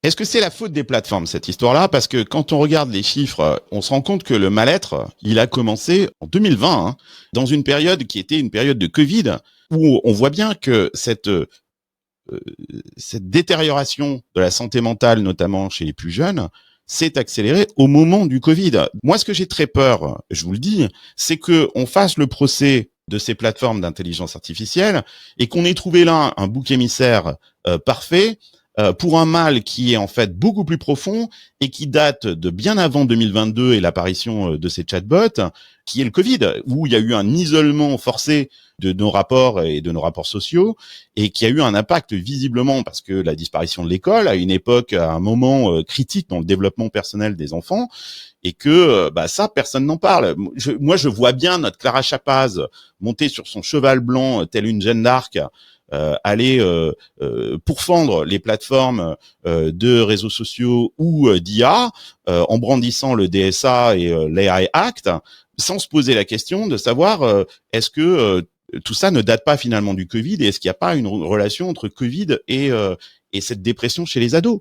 Est-ce que c'est la faute des plateformes, cette histoire-là? Parce que quand on regarde les chiffres, on se rend compte que le mal-être, il a commencé en 2020, hein, dans une période qui était une période de Covid, où on voit bien que cette détérioration de la santé mentale, notamment chez les plus jeunes, s'est accélérée au moment du Covid. Moi, ce que j'ai très peur, je vous le dis, c'est que on fasse le procès de ces plateformes d'intelligence artificielle et qu'on ait trouvé là un bouc émissaire parfait pour un mal qui est en fait beaucoup plus profond et qui date de bien avant 2022 et l'apparition de ces chatbots, qui est le Covid, où il y a eu un isolement forcé de nos rapports et de nos rapports sociaux, et qui a eu un impact visiblement parce que la disparition de l'école à une époque, à un moment critique dans le développement personnel des enfants, et que ça personne n'en parle. Moi je vois bien notre Clara Chapaz monter sur son cheval blanc telle une Jeanne d'Arc, aller pourfendre les plateformes de réseaux sociaux ou d'IA en brandissant le DSA et l'AI Act, sans se poser la question de savoir est-ce que tout ça ne date pas finalement du Covid et est-ce qu'il n'y a pas une relation entre Covid et cette dépression chez les ados?